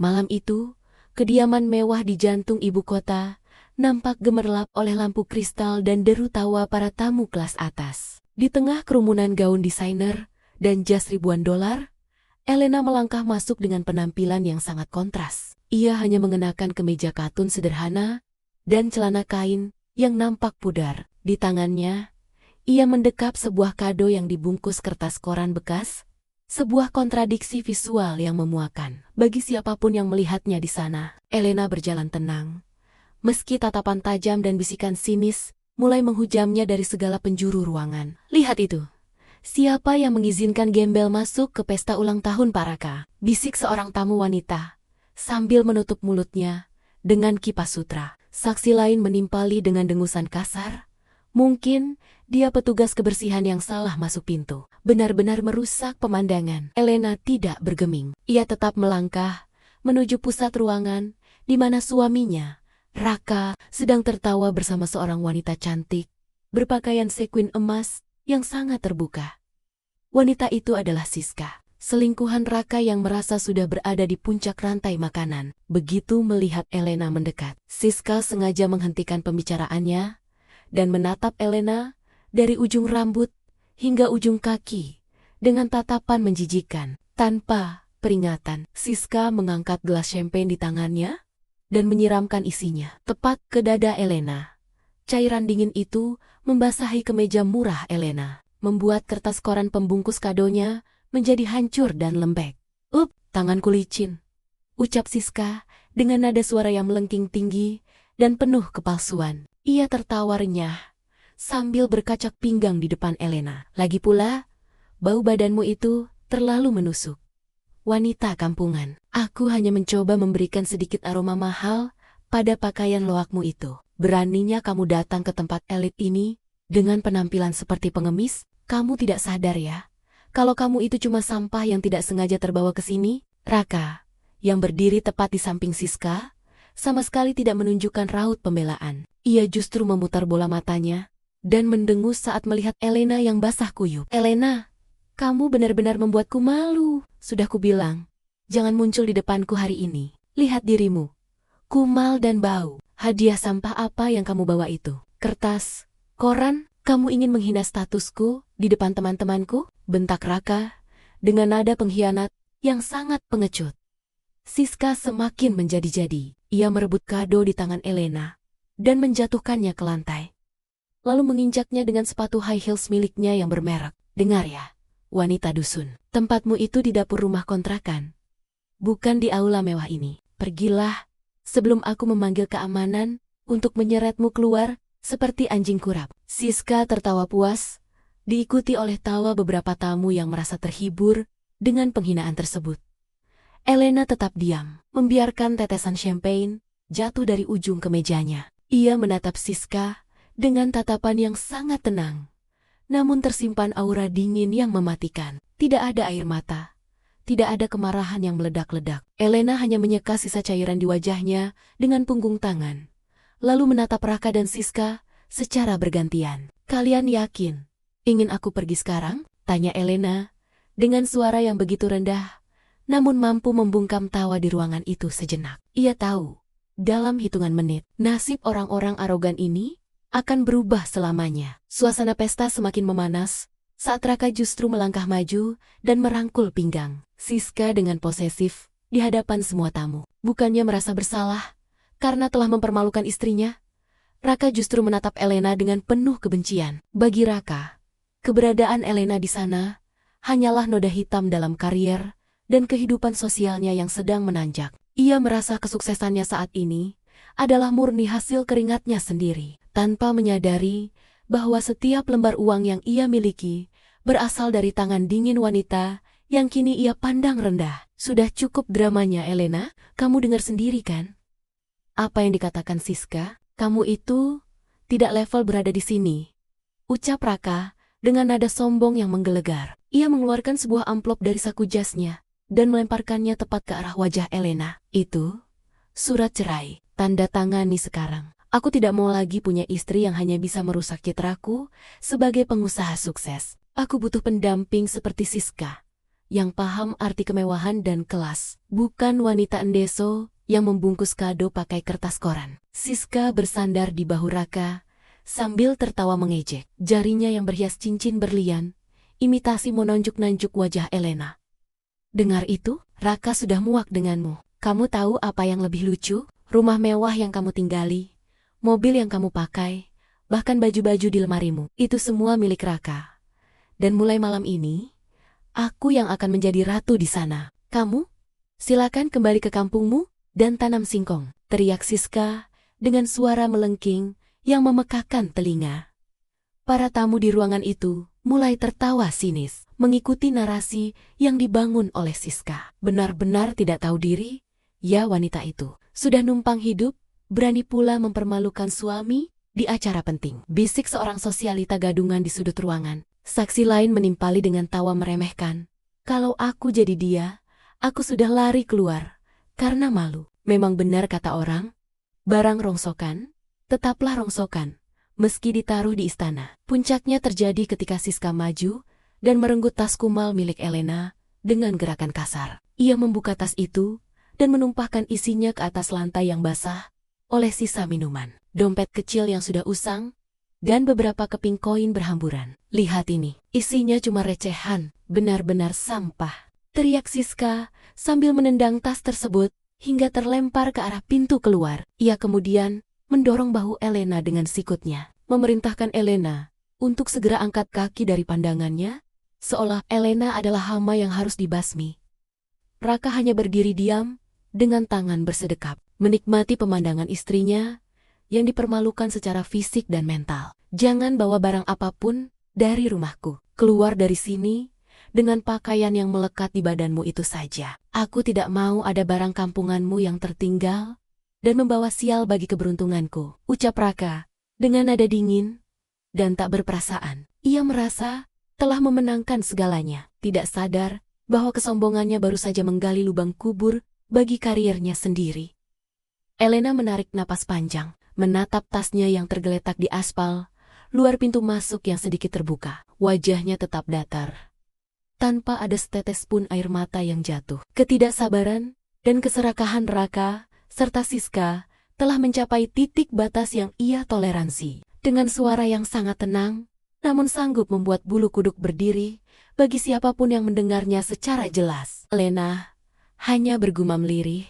Malam itu, kediaman mewah di jantung ibu kota nampak gemerlap oleh lampu kristal dan deru tawa para tamu kelas atas. Di tengah kerumunan gaun desainer dan jas ribuan dolar, Elena melangkah masuk dengan penampilan yang sangat kontras. Ia hanya mengenakan kemeja katun sederhana dan celana kain yang nampak pudar. Di tangannya, ia mendekap sebuah kado yang dibungkus kertas koran bekas, sebuah kontradiksi visual yang memuakan. Bagi siapapun yang melihatnya di sana, Elena berjalan tenang. Meski tatapan tajam dan bisikan sinis mulai menghujamnya dari segala penjuru ruangan. Lihat itu. Siapa yang mengizinkan gembel masuk ke pesta ulang tahun Pak Raka? Bisik seorang tamu wanita, sambil menutup mulutnya dengan kipas sutra. Saksi lain menimpali dengan dengusan kasar. Mungkin dia petugas kebersihan yang salah masuk pintu. Benar-benar merusak pemandangan. Elena tidak bergeming. Ia tetap melangkah menuju pusat ruangan di mana suaminya, Raka, sedang tertawa bersama seorang wanita cantik, berpakaian sekwin emas yang sangat terbuka. Wanita itu adalah Siska, selingkuhan Raka yang merasa sudah berada di puncak rantai makanan. Begitu melihat Elena mendekat, Siska sengaja menghentikan pembicaraannya dan menatap Elena dari ujung rambut hingga ujung kaki dengan tatapan menjijikan. Tanpa peringatan, Siska mengangkat gelas champagne di tangannya dan menyiramkan isinya tepat ke dada Elena. Cairan dingin itu membasahi kemeja murah Elena, membuat kertas koran pembungkus kadonya menjadi hancur dan lembek. Tanganku licin," ucap Siska dengan nada suara yang melengking tinggi dan penuh kepalsuan. Ia tertawa renyah sambil berkacak pinggang di depan Elena. "Lagi pula, bau badanmu itu terlalu menusuk. Wanita kampungan, aku hanya mencoba memberikan sedikit aroma mahal pada pakaian loakmu itu. Beraninya kamu datang ke tempat elit ini dengan penampilan seperti pengemis? Kamu tidak sadar ya, kalau kamu itu cuma sampah yang tidak sengaja terbawa ke sini?" Raka, yang berdiri tepat di samping Siska, sama sekali tidak menunjukkan raut pembelaan. Ia justru memutar bola matanya dan mendengus saat melihat Elena yang basah kuyup. "Elena, kamu benar-benar membuatku malu. Sudah kubilang, jangan muncul di depanku hari ini. Lihat dirimu, kumal dan bau. Hadiah sampah apa yang kamu bawa itu? Kertas, koran? Kamu ingin menghina statusku di depan teman-temanku?" bentak Raka dengan nada pengkhianat yang sangat pengecut. Siska semakin menjadi-jadi. Ia merebut kado di tangan Elena dan menjatuhkannya ke lantai, lalu menginjaknya dengan sepatu high heels miliknya yang bermerek. "Dengar ya, wanita dusun, tempatmu itu di dapur rumah kontrakan, bukan di aula mewah ini. Pergilah sebelum aku memanggil keamanan untuk menyeretmu keluar seperti anjing kurap." Siska tertawa puas, diikuti oleh tawa beberapa tamu yang merasa terhibur dengan penghinaan tersebut. Elena tetap diam, membiarkan tetesan champagne jatuh dari ujung kemejanya. Ia menatap Siska dengan tatapan yang sangat tenang, namun tersimpan aura dingin yang mematikan. Tidak ada air mata, tidak ada kemarahan yang meledak-ledak. Elena hanya menyeka sisa cairan di wajahnya dengan punggung tangan, lalu menatap Raka dan Siska secara bergantian. "Kalian yakin ingin aku pergi sekarang?" tanya Elena dengan suara yang begitu rendah, namun mampu membungkam tawa di ruangan itu sejenak. Ia tahu, dalam hitungan menit, nasib orang-orang arogan ini akan berubah selamanya. Suasana pesta semakin memanas saat Raka justru melangkah maju dan merangkul pinggang Siska dengan posesif di hadapan semua tamu. Bukannya merasa bersalah karena telah mempermalukan istrinya, Raka justru menatap Elena dengan penuh kebencian. Bagi Raka, keberadaan Elena di sana hanyalah noda hitam dalam karier dan kehidupan sosialnya yang sedang menanjak. Ia merasa kesuksesannya saat ini adalah murni hasil keringatnya sendiri, tanpa menyadari bahwa setiap lembar uang yang ia miliki berasal dari tangan dingin wanita yang kini ia pandang rendah. "Sudah cukup dramanya, Elena. Kamu dengar sendiri kan apa yang dikatakan Siska? Kamu itu tidak level berada di sini," ucap Raka dengan nada sombong yang menggelegar. Ia mengeluarkan sebuah amplop dari saku jasnya dan melemparkannya tepat ke arah wajah Elena. "Itu surat cerai. Tanda tangani sekarang. Aku tidak mau lagi punya istri yang hanya bisa merusak citraku sebagai pengusaha sukses. Aku butuh pendamping seperti Siska yang paham arti kemewahan dan kelas, bukan wanita endeso yang membungkus kado pakai kertas koran. Siska bersandar di bahu Raka sambil tertawa mengejek. Jarinya yang berhias cincin berlian, imitasi menonjuk-nanjuk wajah Elena. Dengar itu, Raka sudah muak denganmu. Kamu tahu apa yang lebih lucu? Rumah mewah yang kamu tinggali, mobil yang kamu pakai, bahkan baju-baju di lemarimu. Itu semua milik Raka. Dan mulai malam ini, aku yang akan menjadi ratu di sana. Kamu, silakan kembali ke kampungmu dan tanam singkong, teriak Siska dengan suara melengking yang memekakkan telinga. Para tamu di ruangan itu mulai tertawa sinis, mengikuti narasi yang dibangun oleh Siska. Benar-benar tidak tahu diri, ya wanita itu. Sudah numpang hidup, berani pula mempermalukan suami di acara penting. Bisik seorang sosialita gadungan di sudut ruangan. Saksi lain menimpali dengan tawa meremehkan. Kalau aku jadi dia, aku sudah lari keluar karena malu. Memang benar kata orang, barang rongsokan, tetaplah rongsokan, meski ditaruh di istana. Puncaknya terjadi ketika Siska maju dan merenggut tas kumal milik Elena dengan gerakan kasar. Ia membuka tas itu dan menumpahkan isinya ke atas lantai yang basah oleh sisa minuman, dompet kecil yang sudah usang, dan beberapa keping koin berhamburan. Lihat ini, isinya cuma recehan, benar-benar sampah, teriak Siska sambil menendang tas tersebut hingga terlempar ke arah pintu keluar. Ia kemudian mendorong bahu Elena dengan sikutnya, memerintahkan Elena untuk segera angkat kaki dari pandangannya, seolah Elena adalah hama yang harus dibasmi. Raka hanya berdiri diam, dengan tangan bersedekap, menikmati pemandangan istrinya yang dipermalukan secara fisik dan mental. Jangan bawa barang apapun dari rumahku. Keluar dari sini dengan pakaian yang melekat di badanmu itu saja. Aku tidak mau ada barang kampunganmu yang tertinggal dan membawa sial bagi keberuntunganku, ucap Raka dengan nada dingin dan tak berperasaan. Ia merasa telah memenangkan segalanya, tidak sadar bahwa kesombongannya baru saja menggali lubang kubur bagi karirnya sendiri. Elena menarik napas panjang, menatap tasnya yang tergeletak di aspal, luar pintu masuk yang sedikit terbuka. Wajahnya tetap datar, tanpa ada setetes pun air mata yang jatuh. Ketidaksabaran dan keserakahan Raka serta Siska telah mencapai titik batas yang ia toleransi. Dengan suara yang sangat tenang, namun sanggup membuat bulu kuduk berdiri bagi siapapun yang mendengarnya secara jelas. Elena hanya bergumam lirih,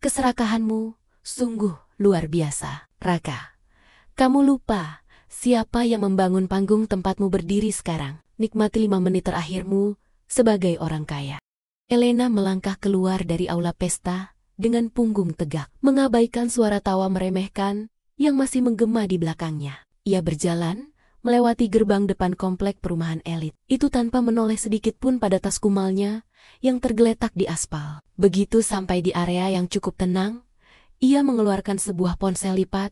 keserakahanmu sungguh luar biasa. Raka, kamu lupa siapa yang membangun panggung tempatmu berdiri sekarang. Nikmati 5 menit terakhirmu sebagai orang kaya. Elena melangkah keluar dari aula pesta dengan punggung tegak, mengabaikan suara tawa meremehkan yang masih menggema di belakangnya. Ia berjalan melewati gerbang depan komplek perumahan elit, itu tanpa menoleh sedikit pun pada tas kumalnya yang tergeletak di aspal. Begitu sampai di area yang cukup tenang, ia mengeluarkan sebuah ponsel lipat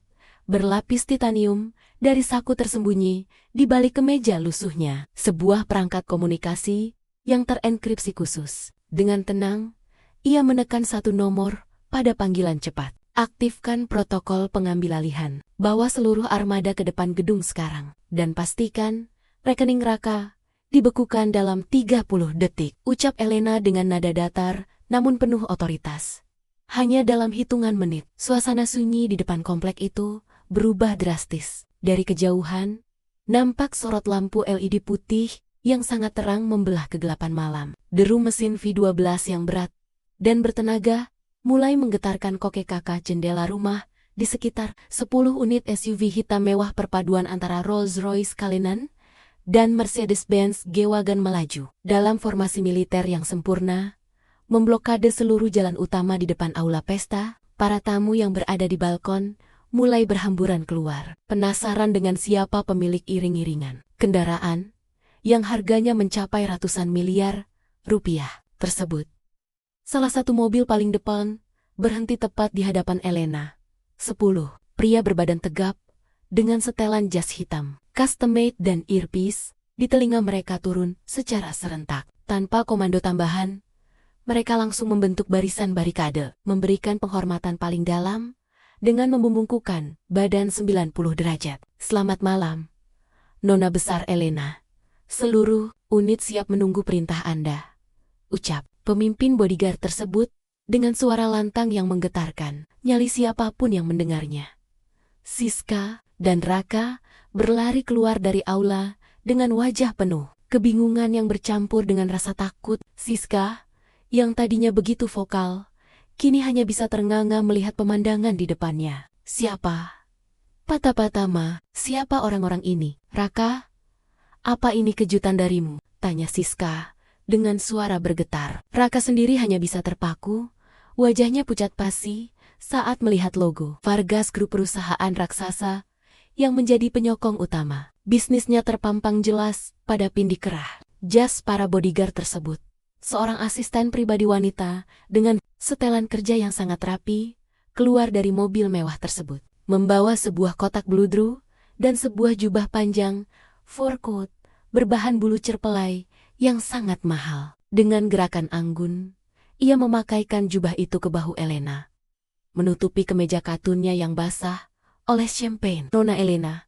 berlapis titanium dari saku tersembunyi di balik kemeja lusuhnya. Sebuah perangkat komunikasi yang terenkripsi khusus. Dengan tenang, ia menekan satu nomor pada panggilan cepat. Aktifkan protokol pengambilalihan. Bawa seluruh armada ke depan gedung sekarang. Dan pastikan rekening Raka dibekukan dalam 30 detik. Ucap Elena dengan nada datar namun penuh otoritas. Hanya dalam hitungan menit, suasana sunyi di depan komplek itu berubah drastis. Dari kejauhan, nampak sorot lampu LED putih yang sangat terang membelah kegelapan malam. Deru mesin V12 yang berat dan bertenaga mulai menggetarkan kokek-kakak jendela rumah di sekitar 10 unit SUV hitam mewah perpaduan antara Rolls-Royce Cullinan dan Mercedes-Benz G-Wagon melaju. Dalam formasi militer yang sempurna, memblokade seluruh jalan utama di depan aula pesta. Para tamu yang berada di balkon mulai berhamburan keluar, penasaran dengan siapa pemilik iring-iringan kendaraan yang harganya mencapai ratusan miliar rupiah tersebut. Salah satu mobil paling depan berhenti tepat di hadapan Elena. 10 pria berbadan tegap dengan setelan jas hitam, custom-made dan earpiece di telinga mereka turun secara serentak. Tanpa komando tambahan, mereka langsung membentuk barisan barikade, memberikan penghormatan paling dalam dengan membungkukkan badan 90 derajat. Selamat malam, Nona Besar Elena. Seluruh unit siap menunggu perintah Anda, ucap pemimpin bodyguard tersebut dengan suara lantang yang menggetarkan nyali siapapun yang mendengarnya. Siska dan Raka berlari keluar dari aula dengan wajah penuh kebingungan yang bercampur dengan rasa takut. Siska, yang tadinya begitu vokal, kini hanya bisa ternganga melihat pemandangan di depannya. Siapa? Patama, siapa orang-orang ini? Raka, apa ini kejutan darimu? Tanya Siska dengan suara bergetar. Raka sendiri hanya bisa terpaku, wajahnya pucat pasi saat melihat logo Vargas Group, perusahaan raksasa yang menjadi penyokong utama. Bisnisnya terpampang jelas pada pindi kerah jas para bodyguard tersebut. Seorang asisten pribadi wanita dengan setelan kerja yang sangat rapi keluar dari mobil mewah tersebut, membawa sebuah kotak bludru dan sebuah jubah panjang fur coat berbahan bulu cerpelai yang sangat mahal. Dengan gerakan anggun, ia memakaikan jubah itu ke bahu Elena, menutupi kemeja katunnya yang basah oleh champagne. Nona Elena,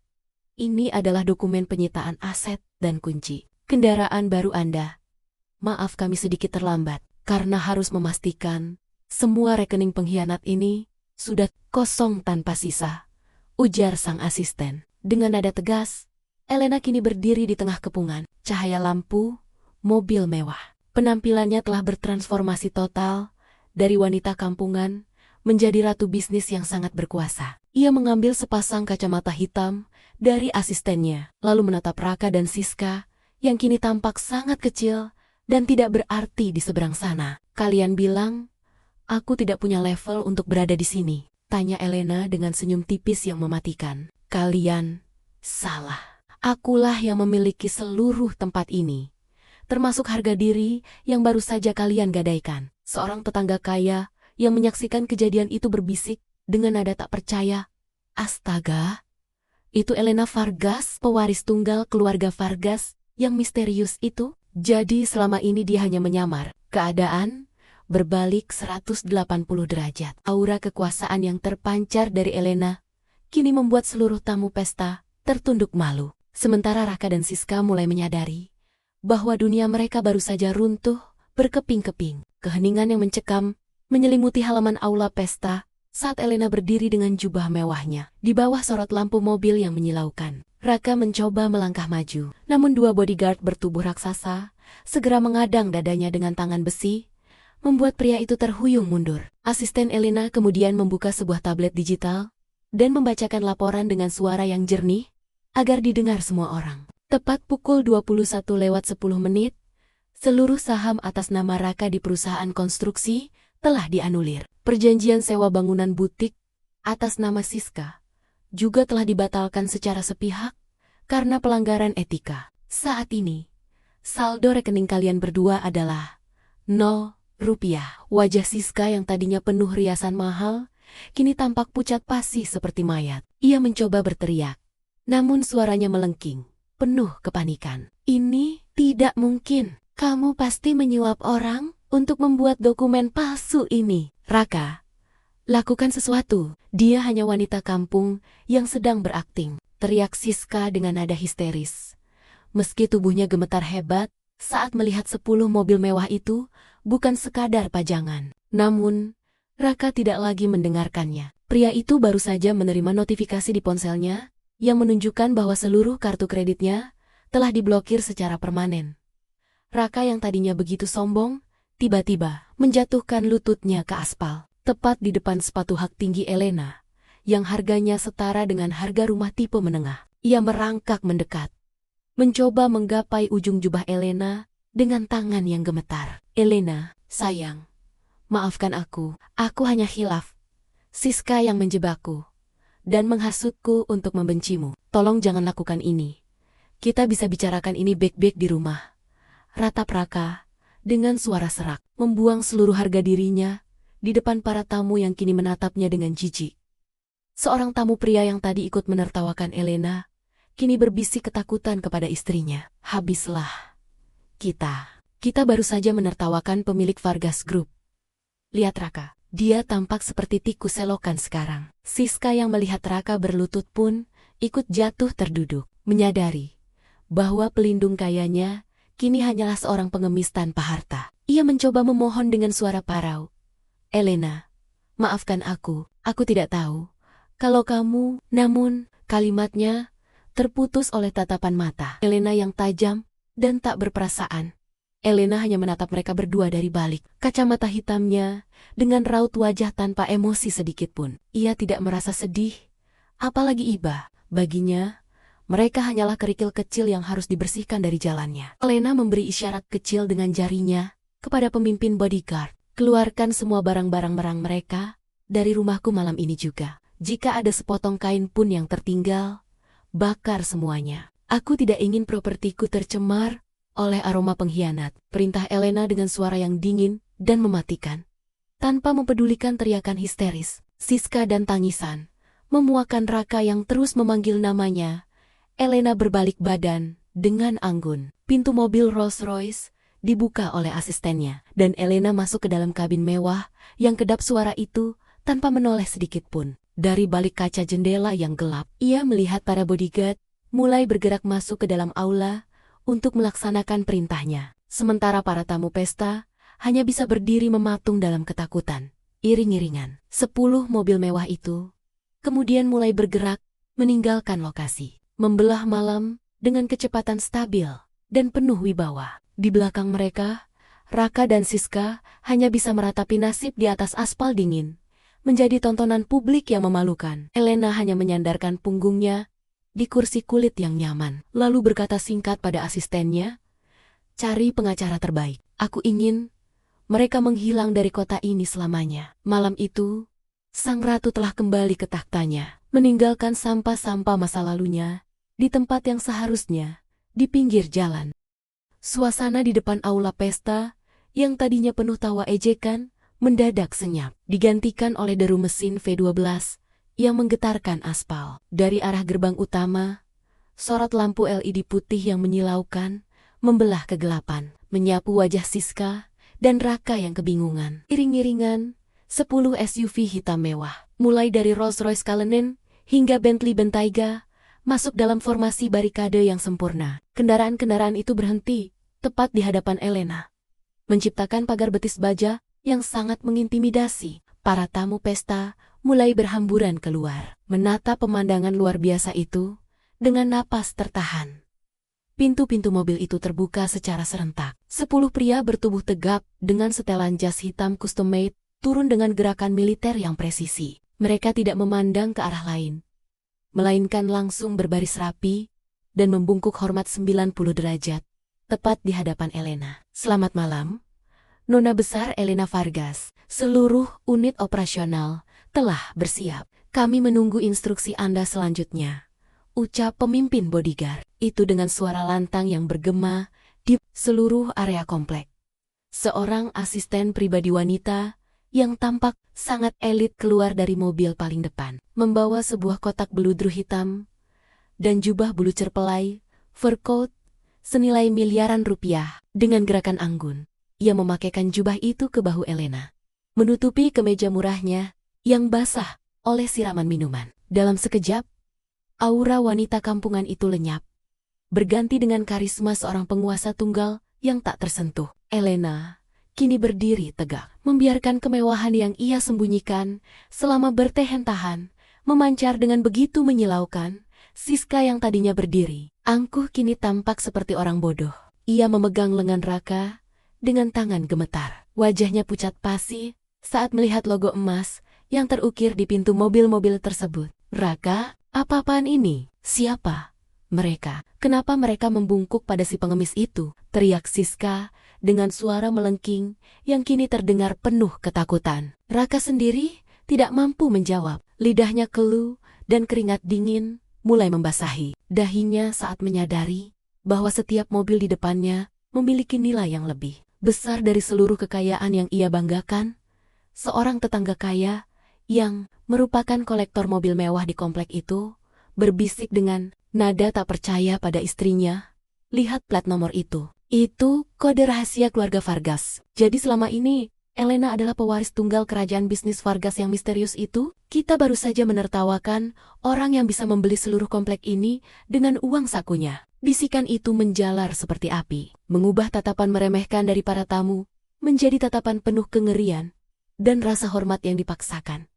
ini adalah dokumen penyitaan aset dan kunci kendaraan baru Anda. Maaf kami sedikit terlambat, karena harus memastikan semua rekening pengkhianat ini sudah kosong tanpa sisa, ujar sang asisten. Dengan nada tegas, Elena kini berdiri di tengah kepungan cahaya lampu mobil mewah. Penampilannya telah bertransformasi total dari wanita kampungan menjadi ratu bisnis yang sangat berkuasa. Ia mengambil sepasang kacamata hitam dari asistennya, lalu menatap Raka dan Siska yang kini tampak sangat kecil dan tidak berarti di seberang sana. Kalian bilang, aku tidak punya level untuk berada di sini? Tanya Elena dengan senyum tipis yang mematikan. Kalian salah. Akulah yang memiliki seluruh tempat ini, termasuk harga diri yang baru saja kalian gadaikan. Seorang tetangga kaya yang menyaksikan kejadian itu berbisik dengan nada tak percaya. Astaga, itu Elena Vargas, pewaris tunggal keluarga Vargas yang misterius itu? Jadi selama ini dia hanya menyamar. Keadaan berbalik 180 derajat. Aura kekuasaan yang terpancar dari Elena kini membuat seluruh tamu pesta tertunduk malu. Sementara Raka dan Siska mulai menyadari bahwa dunia mereka baru saja runtuh berkeping-keping. Keheningan yang mencekam menyelimuti halaman aula pesta saat Elena berdiri dengan jubah mewahnya di bawah sorot lampu mobil yang menyilaukan. Raka mencoba melangkah maju, namun dua bodyguard bertubuh raksasa segera mengadang dadanya dengan tangan besi, membuat pria itu terhuyung mundur. Asisten Elena kemudian membuka sebuah tablet digital dan membacakan laporan dengan suara yang jernih agar didengar semua orang. Tepat pukul 21:10, seluruh saham atas nama Raka di perusahaan konstruksi telah dianulir. Perjanjian sewa bangunan butik atas nama Siska juga telah dibatalkan secara sepihak karena pelanggaran etika. Saat ini, saldo rekening kalian berdua adalah 0 rupiah. Wajah Siska yang tadinya penuh riasan mahal, kini tampak pucat pasi seperti mayat. Ia mencoba berteriak, namun suaranya melengking, penuh kepanikan. Ini tidak mungkin. Kamu pasti menyuap orang untuk membuat dokumen palsu ini. Raka, lakukan sesuatu. Dia hanya wanita kampung yang sedang berakting, teriak Siska dengan nada histeris. Meski tubuhnya gemetar hebat saat melihat 10 mobil mewah itu bukan sekadar pajangan. Namun, Raka tidak lagi mendengarkannya. Pria itu baru saja menerima notifikasi di ponselnya yang menunjukkan bahwa seluruh kartu kreditnya telah diblokir secara permanen. Raka yang tadinya begitu sombong, tiba-tiba menjatuhkan lututnya ke aspal, tepat di depan sepatu hak tinggi Elena, yang harganya setara dengan harga rumah tipe menengah. Ia merangkak mendekat, mencoba menggapai ujung jubah Elena dengan tangan yang gemetar. Elena, sayang, maafkan aku hanya khilaf. Siska yang menjebakku dan menghasutku untuk membencimu. Tolong jangan lakukan ini. Kita bisa bicarakan ini baik-baik di rumah. Ratap Raka dengan suara serak, membuang seluruh harga dirinya di depan para tamu yang kini menatapnya dengan jijik. Seorang tamu pria yang tadi ikut menertawakan Elena, kini berbisik ketakutan kepada istrinya. Habislah. Kita baru saja menertawakan pemilik Vargas Group. Lihat Raka, dia tampak seperti tikus selokan sekarang. Siska yang melihat Raka berlutut pun ikut jatuh terduduk, menyadari bahwa pelindung kayanya kini hanyalah seorang pengemis tanpa harta. Ia mencoba memohon dengan suara parau. Elena, maafkan aku tidak tahu. Kalau kamu, namun, kalimatnya terputus oleh tatapan mata Elena yang tajam dan tak berperasaan. Elena hanya menatap mereka berdua dari balik kacamata hitamnya dengan raut wajah tanpa emosi sedikitpun. Ia tidak merasa sedih, apalagi iba. Baginya, mereka hanyalah kerikil kecil yang harus dibersihkan dari jalannya. Elena memberi isyarat kecil dengan jarinya kepada pemimpin bodyguard. Keluarkan semua barang-barang mereka dari rumahku malam ini juga. Jika ada sepotong kain pun yang tertinggal, bakar semuanya. Aku tidak ingin propertiku tercemar oleh aroma pengkhianat. Perintah Elena dengan suara yang dingin dan mematikan. Tanpa mempedulikan teriakan histeris, siska dan tangisan, memuakan Raka yang terus memanggil namanya, Elena berbalik badan dengan anggun. Pintu mobil Rolls-Royce dibuka oleh asistennya, dan Elena masuk ke dalam kabin mewah yang kedap suara itu tanpa menoleh sedikit pun. Dari balik kaca jendela yang gelap, ia melihat para bodyguard mulai bergerak masuk ke dalam aula untuk melaksanakan perintahnya. Sementara para tamu pesta hanya bisa berdiri mematung dalam ketakutan. Iring-iringan, 10 mobil mewah itu kemudian mulai bergerak meninggalkan lokasi, membelah malam dengan kecepatan stabil dan penuh wibawa. Di belakang mereka, Raka dan Siska hanya bisa meratapi nasib di atas aspal dingin, menjadi tontonan publik yang memalukan. Elena hanya menyandarkan punggungnya di kursi kulit yang nyaman, lalu berkata singkat pada asistennya, "Cari pengacara terbaik. Aku ingin mereka menghilang dari kota ini selamanya." Malam itu, sang ratu telah kembali ke tahtanya, meninggalkan sampah-sampah masa lalunya di tempat yang seharusnya di pinggir jalan. Suasana di depan aula pesta yang tadinya penuh tawa ejekan mendadak senyap, digantikan oleh deru mesin V12 yang menggetarkan aspal. Dari arah gerbang utama, sorot lampu LED putih yang menyilaukan membelah kegelapan, menyapu wajah Siska dan Raka yang kebingungan. Iring-iringan, 10 SUV hitam mewah, mulai dari Rolls-Royce Cullinan hingga Bentley Bentayga, masuk dalam formasi barikade yang sempurna. Kendaraan-kendaraan itu berhenti tepat di hadapan Elena, menciptakan pagar betis baja yang sangat mengintimidasi. Para tamu pesta mulai berhamburan keluar, menatap pemandangan luar biasa itu dengan napas tertahan. Pintu-pintu mobil itu terbuka secara serentak. 10 pria bertubuh tegap dengan setelan jas hitam custom-made turun dengan gerakan militer yang presisi. Mereka tidak memandang ke arah lain, melainkan langsung berbaris rapi dan membungkuk hormat 90 derajat, tepat di hadapan Elena. "Selamat malam, Nona Besar Elena Vargas. Seluruh unit operasional telah bersiap. Kami menunggu instruksi Anda selanjutnya," ucap pemimpin bodyguard itu dengan suara lantang yang bergema di seluruh area komplek. Seorang asisten pribadi wanita yang tampak sangat elit keluar dari mobil paling depan, membawa sebuah kotak beludru hitam dan jubah bulu cerpelai, fur coat, senilai miliaran rupiah. Dengan gerakan anggun, ia memakaikan jubah itu ke bahu Elena, menutupi kemeja murahnya yang basah oleh siraman minuman. Dalam sekejap, aura wanita kampungan itu lenyap, berganti dengan karisma seorang penguasa tunggal yang tak tersentuh. Elena kini berdiri tegak, membiarkan kemewahan yang ia sembunyikan selama bertahan-tahan memancar dengan begitu menyilaukan. Siska yang tadinya berdiri angkuh kini tampak seperti orang bodoh. Ia memegang lengan Raka dengan tangan gemetar. Wajahnya pucat pasi saat melihat logo emas yang terukir di pintu mobil-mobil tersebut. "Raka, apa-apaan ini? Siapa mereka? Kenapa mereka membungkuk pada si pengemis itu?" teriak Siska dengan suara melengking yang kini terdengar penuh ketakutan. Raka sendiri tidak mampu menjawab. Lidahnya keluh dan keringat dingin mulai membasahi dahinya saat menyadari bahwa setiap mobil di depannya memiliki nilai yang lebih besar dari seluruh kekayaan yang ia banggakan. Seorang tetangga kaya yang merupakan kolektor mobil mewah di komplek itu berbisik dengan nada tak percaya pada istrinya, "Lihat plat nomor itu. Itu kode rahasia keluarga Vargas. Jadi selama ini Elena adalah pewaris tunggal kerajaan bisnis Vargas yang misterius itu? Kita baru saja menertawakan orang yang bisa membeli seluruh komplek ini dengan uang sakunya." Bisikan itu menjalar seperti api, mengubah tatapan meremehkan dari para tamu menjadi tatapan penuh kengerian dan rasa hormat yang dipaksakan.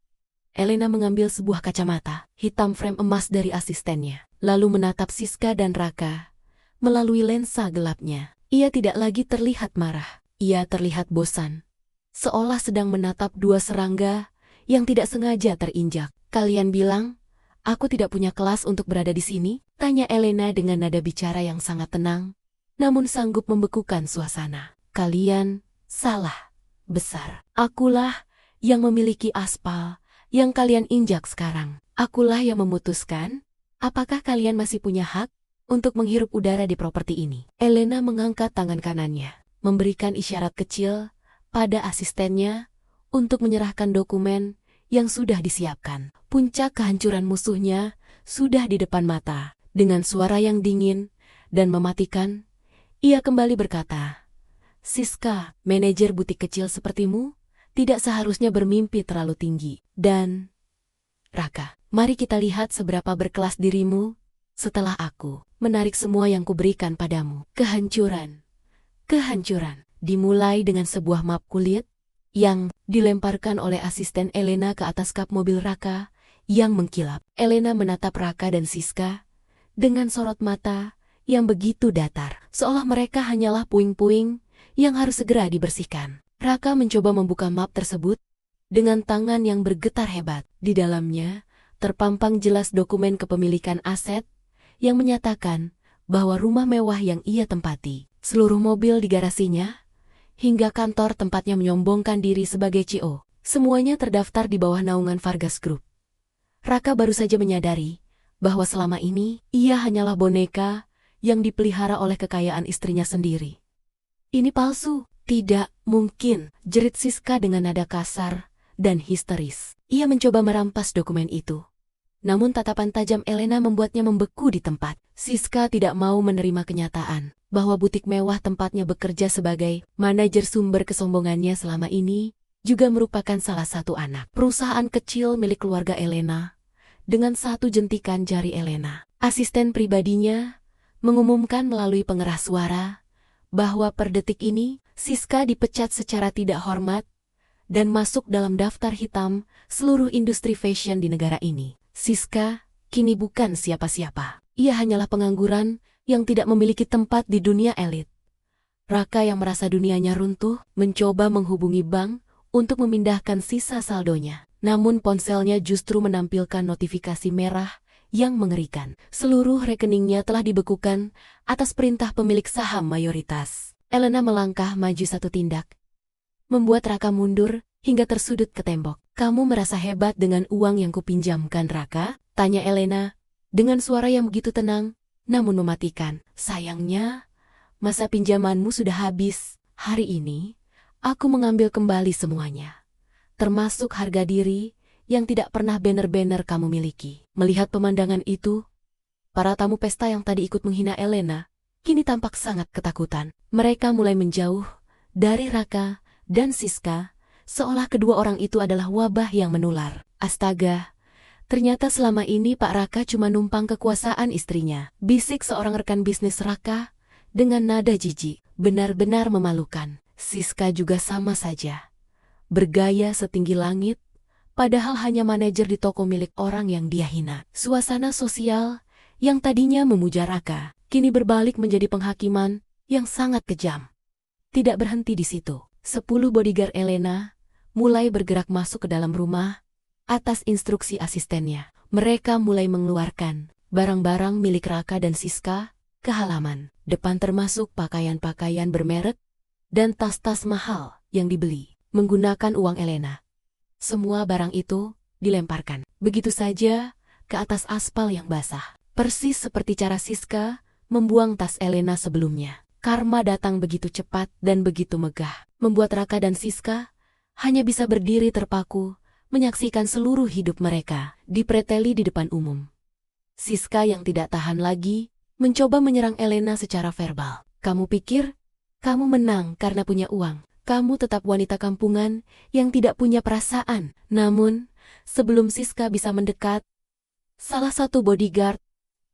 Elena mengambil sebuah kacamata hitam frame emas dari asistennya, lalu menatap Siska dan Raka melalui lensa gelapnya. Ia tidak lagi terlihat marah, ia terlihat bosan, seolah sedang menatap dua serangga yang tidak sengaja terinjak. "Kalian bilang, aku tidak punya kelas untuk berada di sini?" tanya Elena dengan nada bicara yang sangat tenang, namun sanggup membekukan suasana. "Kalian salah besar. Akulah yang memiliki aspal yang kalian injak sekarang. Akulah yang memutuskan apakah kalian masih punya hak untuk menghirup udara di properti ini." Elena mengangkat tangan kanannya, memberikan isyarat kecil pada asistennya untuk menyerahkan dokumen yang sudah disiapkan. Puncak kehancuran musuhnya sudah di depan mata. Dengan suara yang dingin dan mematikan, ia kembali berkata, "Siska, manajer butik kecil sepertimu tidak seharusnya bermimpi terlalu tinggi. Dan, Raka, mari kita lihat seberapa berkelas dirimu setelah aku menarik semua yang kuberikan padamu." Kehancuran. Kehancuran dimulai dengan sebuah map kulit yang dilemparkan oleh asisten Elena ke atas kap mobil Raka yang mengkilap. Elena menatap Raka dan Siska dengan sorot mata yang begitu datar, seolah mereka hanyalah puing-puing yang harus segera dibersihkan. Raka mencoba membuka map tersebut dengan tangan yang bergetar hebat. Di dalamnya terpampang jelas dokumen kepemilikan aset yang menyatakan bahwa rumah mewah yang ia tempati, seluruh mobil di garasinya, hingga kantor tempatnya menyombongkan diri sebagai CEO, semuanya terdaftar di bawah naungan Vargas Group. Raka baru saja menyadari bahwa selama ini ia hanyalah boneka yang dipelihara oleh kekayaan istrinya sendiri. "Ini palsu." "Tidak mungkin," jerit Siska dengan nada kasar dan histeris. Ia mencoba merampas dokumen itu, namun tatapan tajam Elena membuatnya membeku di tempat. Siska tidak mau menerima kenyataan bahwa butik mewah tempatnya bekerja sebagai manajer sumber kesombongannya selama ini juga merupakan salah satu anak perusahaan kecil milik keluarga Elena. Dengan satu jentikan jari Elena, asisten pribadinya mengumumkan melalui pengeras suara bahwa per detik ini Siska dipecat secara tidak hormat dan masuk dalam daftar hitam seluruh industri fashion di negara ini. Siska kini bukan siapa-siapa. Ia hanyalah pengangguran yang tidak memiliki tempat di dunia elit. Raka yang merasa dunianya runtuh mencoba menghubungi bank untuk memindahkan sisa saldonya. Namun ponselnya justru menampilkan notifikasi merah yang mengerikan. Seluruh rekeningnya telah dibekukan atas perintah pemilik saham mayoritas. Elena melangkah maju satu tindak, membuat Raka mundur hingga tersudut ke tembok. "Kamu merasa hebat dengan uang yang kupinjamkan, Raka?" tanya Elena dengan suara yang begitu tenang namun mematikan. "Sayangnya, masa pinjamanmu sudah habis. Hari ini, aku mengambil kembali semuanya, termasuk harga diri yang tidak pernah banner-banner kamu miliki." Melihat pemandangan itu, para tamu pesta yang tadi ikut menghina Elena kini tampak sangat ketakutan. Mereka mulai menjauh dari Raka dan Siska, seolah kedua orang itu adalah wabah yang menular. "Astaga, ternyata selama ini Pak Raka cuma numpang kekuasaan istrinya," bisik seorang rekan bisnis Raka dengan nada jijik. "Benar-benar memalukan." Siska juga sama saja, bergaya setinggi langit, padahal hanya manajer di toko milik orang yang dia hina. Suasana sosial yang tadinya memuja Raka kini berbalik menjadi penghakiman yang sangat kejam. Tidak berhenti di situ. 10 bodyguard Elena mulai bergerak masuk ke dalam rumah atas instruksi asistennya. Mereka mulai mengeluarkan barang-barang milik Raka dan Siska ke halaman depan, termasuk pakaian-pakaian bermerek dan tas-tas mahal yang dibeli menggunakan uang Elena. Semua barang itu dilemparkan begitu saja ke atas aspal yang basah. Persis seperti cara Siska membuang tas Elena sebelumnya. Karma datang begitu cepat dan begitu megah, membuat Raka dan Siska hanya bisa berdiri terpaku menyaksikan seluruh hidup mereka dipreteli di depan umum. Siska yang tidak tahan lagi mencoba menyerang Elena secara verbal. "Kamu pikir kamu menang karena punya uang? Kamu tetap wanita kampungan yang tidak punya perasaan." Namun, sebelum Siska bisa mendekat, salah satu bodyguard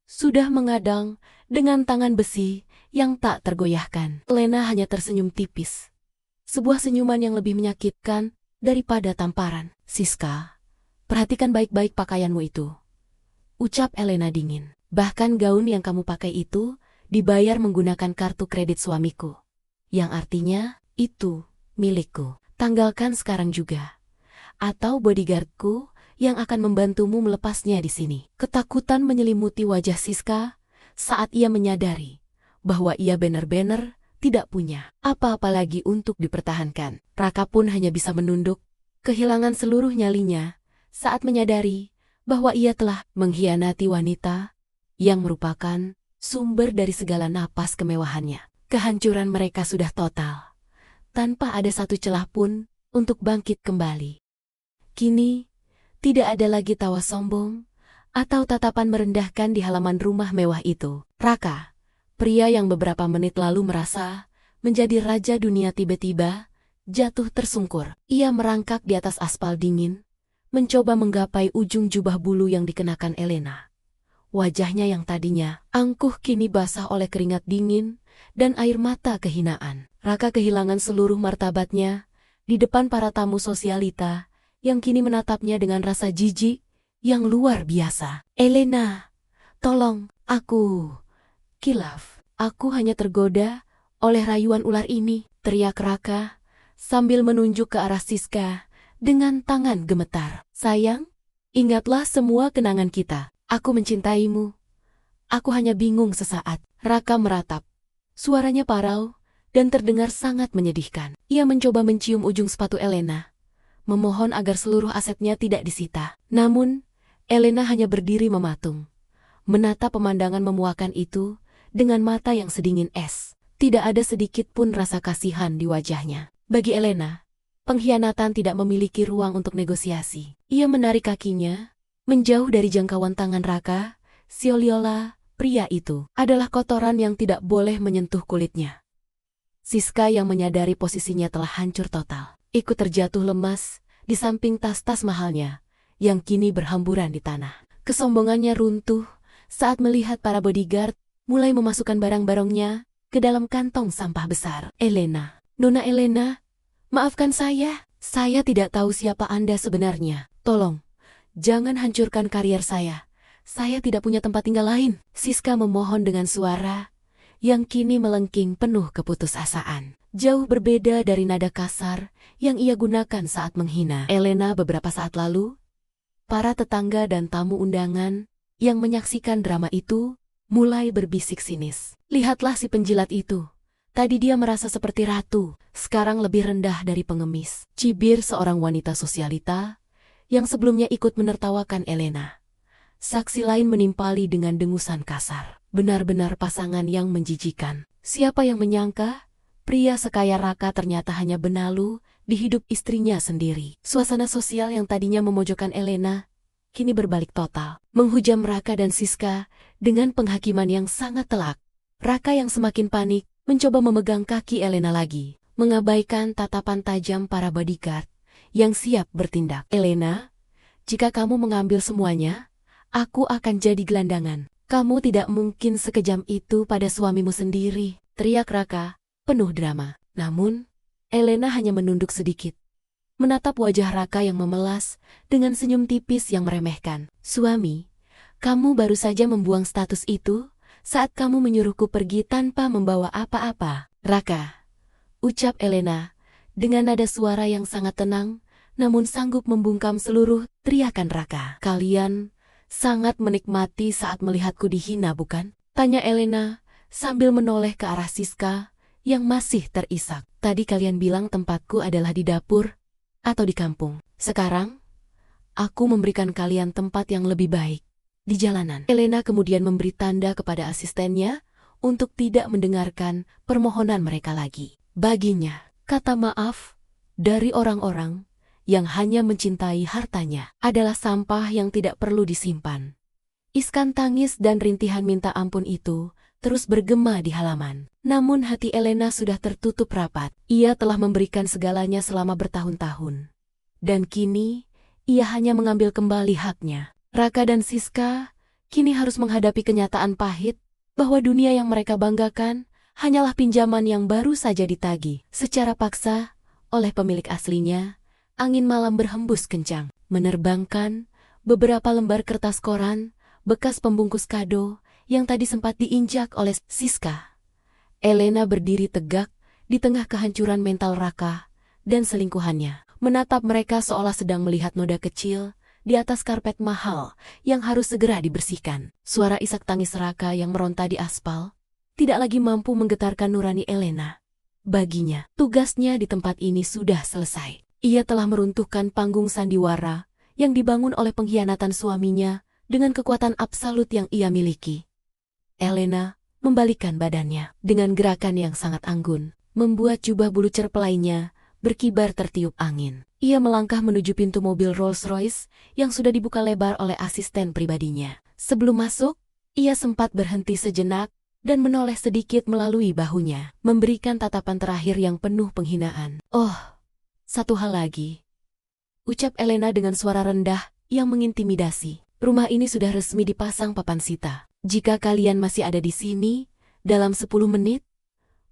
sudah mengadang dengan tangan besi yang tak tergoyahkan. Elena hanya tersenyum tipis, Sebuah senyuman yang lebih menyakitkan daripada tamparan. Siska, perhatikan baik-baik pakaianmu itu, ucap Elena dingin. Bahkan gaun yang kamu pakai itu dibayar menggunakan kartu kredit suamiku. Yang artinya, itu milikku. Tanggalkan sekarang juga. Atau bodyguardku yang akan membantumu melepasnya di sini. Ketakutan menyelimuti wajah Siska saat ia menyadari bahwa ia benar-benar tidak punya apa-apa lagi untuk dipertahankan. Raka pun hanya bisa menunduk, kehilangan seluruh nyalinya saat menyadari bahwa ia telah mengkhianati wanita yang merupakan sumber dari segala napas kemewahannya. Kehancuran mereka sudah total, tanpa ada satu celah pun untuk bangkit kembali. Kini, tidak ada lagi tawa sombong atau tatapan merendahkan di halaman rumah mewah itu. Raka, pria yang beberapa menit lalu merasa menjadi raja dunia, tiba-tiba jatuh tersungkur. Ia merangkak di atas aspal dingin, mencoba menggapai ujung jubah bulu yang dikenakan Elena. Wajahnya yang tadinya angkuh kini basah oleh keringat dingin dan air mata kehinaan. Raka kehilangan seluruh martabatnya di depan para tamu sosialita yang kini menatapnya dengan rasa jijik yang luar biasa. Elena, tolong, aku kilaf. Aku hanya tergoda oleh rayuan ular ini, teriak Raka sambil menunjuk ke arah Siska dengan tangan gemetar. Sayang, ingatlah semua kenangan kita. Aku mencintaimu. Aku hanya bingung sesaat. Raka meratap. Suaranya parau dan terdengar sangat menyedihkan. Ia mencoba mencium ujung sepatu Elena, memohon agar seluruh asetnya tidak disita. Namun, Elena hanya berdiri mematung, menatap pemandangan memuakan itu dengan mata yang sedingin es. Tidak ada sedikit pun rasa kasihan di wajahnya. Bagi Elena, pengkhianatan tidak memiliki ruang untuk negosiasi. Ia menarik kakinya menjauh dari jangkauan tangan Raka. Sioliola, pria itu adalah kotoran yang tidak boleh menyentuh kulitnya. Siska yang menyadari posisinya telah hancur total, ikut terjatuh lemas di samping tas-tas mahalnya yang kini berhamburan di tanah. Kesombongannya runtuh saat melihat para bodyguard mulai memasukkan barang-barangnya ke dalam kantong sampah besar. Elena, Nona Elena, maafkan saya tidak tahu siapa Anda sebenarnya. Tolong, jangan hancurkan karier saya. Saya tidak punya tempat tinggal lain. Siska memohon dengan suara yang kini melengking penuh keputusasaan. Jauh berbeda dari nada kasar yang ia gunakan saat menghina Elena beberapa saat lalu. Para tetangga dan tamu undangan yang menyaksikan drama itu mulai berbisik sinis. Lihatlah si penjilat itu. Tadi dia merasa seperti ratu, sekarang lebih rendah dari pengemis. Cibir seorang wanita sosialita yang sebelumnya ikut menertawakan Elena. Saksi lain menimpali dengan dengusan kasar. Benar-benar pasangan yang menjijikan. Siapa yang menyangka pria sekaya Raka ternyata hanya benalu di hidup istrinya sendiri. Suasana sosial yang tadinya memojokkan Elena kini berbalik total, menghujam Raka dan Siska dengan penghakiman yang sangat telak. Raka yang semakin panik mencoba memegang kaki Elena lagi, mengabaikan tatapan tajam para bodyguard yang siap bertindak. Elena, jika kamu mengambil semuanya, aku akan jadi gelandangan. Kamu tidak mungkin sekejam itu pada suamimu sendiri, teriak Raka, penuh drama. Namun, Elena hanya menunduk sedikit, menatap wajah Raka yang memelas dengan senyum tipis yang meremehkan. Suami, kamu baru saja membuang status itu saat kamu menyuruhku pergi tanpa membawa apa-apa. Raka, ucap Elena dengan nada suara yang sangat tenang, namun sanggup membungkam seluruh teriakan Raka. Kalian sangat menikmati saat melihatku dihina, bukan? Tanya Elena sambil menoleh ke arah Siska yang masih terisak. Tadi kalian bilang tempatku adalah di dapur atau di kampung. Sekarang, aku memberikan kalian tempat yang lebih baik, di jalanan. Elena kemudian memberi tanda kepada asistennya untuk tidak mendengarkan permohonan mereka lagi. Baginya, kata maaf dari orang-orang yang hanya mencintai hartanya adalah sampah yang tidak perlu disimpan. Iskan tangis dan rintihan minta ampun itu terus bergema di halaman. Namun hati Elena sudah tertutup rapat. Ia telah memberikan segalanya selama bertahun-tahun. Dan kini, ia hanya mengambil kembali haknya. Raka dan Siska kini harus menghadapi kenyataan pahit bahwa dunia yang mereka banggakan hanyalah pinjaman yang baru saja ditagih secara paksa oleh pemilik aslinya, angin malam berhembus kencang, menerbangkan beberapa lembar kertas koran, bekas pembungkus kado, yang tadi sempat diinjak oleh Siska. Elena berdiri tegak di tengah kehancuran mental Raka dan selingkuhannya, menatap mereka seolah sedang melihat noda kecil di atas karpet mahal yang harus segera dibersihkan. Suara isak tangis Raka yang meronta di aspal tidak lagi mampu menggetarkan nurani Elena. Baginya, tugasnya di tempat ini sudah selesai. Ia telah meruntuhkan panggung sandiwara yang dibangun oleh pengkhianatan suaminya dengan kekuatan absolut yang ia miliki. Elena membalikkan badannya dengan gerakan yang sangat anggun, membuat jubah bulu cerpelainya berkibar tertiup angin. Ia melangkah menuju pintu mobil Rolls-Royce yang sudah dibuka lebar oleh asisten pribadinya. Sebelum masuk, ia sempat berhenti sejenak dan menoleh sedikit melalui bahunya, memberikan tatapan terakhir yang penuh penghinaan. "Oh, satu hal lagi," ucap Elena dengan suara rendah yang mengintimidasi. "Rumah ini sudah resmi dipasang papan sita. Jika kalian masih ada di sini, dalam 10 menit,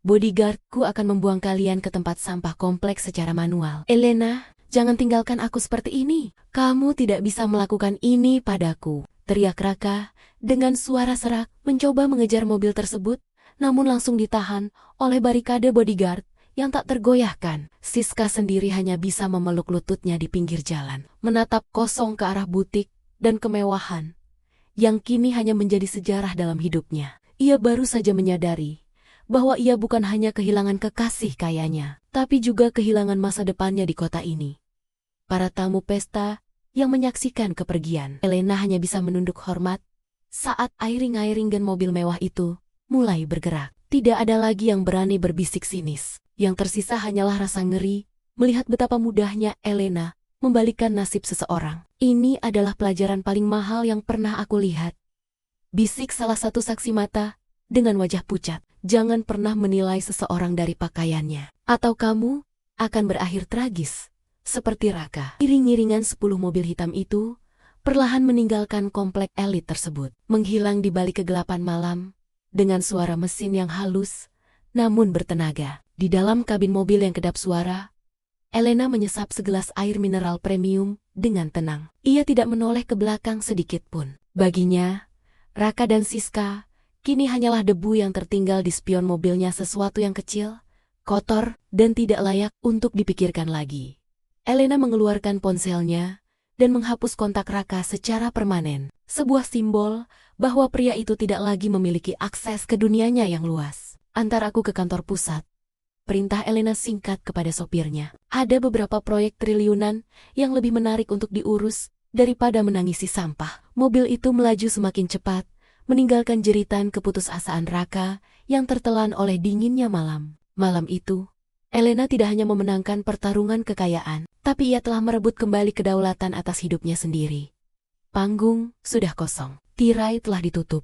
bodyguardku akan membuang kalian ke tempat sampah kompleks secara manual." "Elena, jangan tinggalkan aku seperti ini. Kamu tidak bisa melakukan ini padaku," teriak Raka dengan suara serak, mencoba mengejar mobil tersebut, namun langsung ditahan oleh barikade bodyguard yang tak tergoyahkan. Siska sendiri hanya bisa memeluk lututnya di pinggir jalan, menatap kosong ke arah butik dan kemewahan yang kini hanya menjadi sejarah dalam hidupnya. Ia baru saja menyadari bahwa ia bukan hanya kehilangan kekasih kayanya, tapi juga kehilangan masa depannya di kota ini. Para tamu pesta yang menyaksikan kepergian Elena hanya bisa menunduk hormat saat iring-iring dan mobil mewah itu mulai bergerak. Tidak ada lagi yang berani berbisik sinis. Yang tersisa hanyalah rasa ngeri melihat betapa mudahnya Elena membalikkan nasib seseorang. "Ini adalah pelajaran paling mahal yang pernah aku lihat," bisik salah satu saksi mata dengan wajah pucat. "Jangan pernah menilai seseorang dari pakaiannya, atau kamu akan berakhir tragis seperti Raka." Iring-iringan 10 mobil hitam itu perlahan meninggalkan komplek elit tersebut, menghilang di balik kegelapan malam dengan suara mesin yang halus namun bertenaga. Di dalam kabin mobil yang kedap suara, Elena menyesap segelas air mineral premium dengan tenang. Ia tidak menoleh ke belakang sedikit pun. Baginya, Raka dan Siska kini hanyalah debu yang tertinggal di spion mobilnya, sesuatu yang kecil, kotor, dan tidak layak untuk dipikirkan lagi. Elena mengeluarkan ponselnya dan menghapus kontak Raka secara permanen, sebuah simbol bahwa pria itu tidak lagi memiliki akses ke dunianya yang luas. "Antar aku ke kantor pusat," perintah Elena singkat kepada sopirnya. "Ada beberapa proyek triliunan yang lebih menarik untuk diurus daripada menangisi sampah." Mobil itu melaju semakin cepat, meninggalkan jeritan keputusasaan Raka yang tertelan oleh dinginnya malam. Malam itu, Elena tidak hanya memenangkan pertarungan kekayaan, tapi ia telah merebut kembali kedaulatan atas hidupnya sendiri. Panggung sudah kosong, tirai telah ditutup,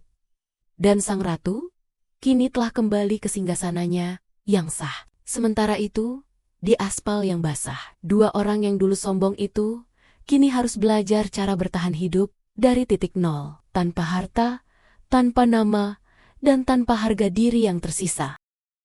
dan sang ratu kini telah kembali ke singgasananya yang sah. Sementara itu, di aspal yang basah, 2 orang yang dulu sombong itu kini harus belajar cara bertahan hidup dari titik nol, tanpa harta, tanpa nama, dan tanpa harga diri yang tersisa.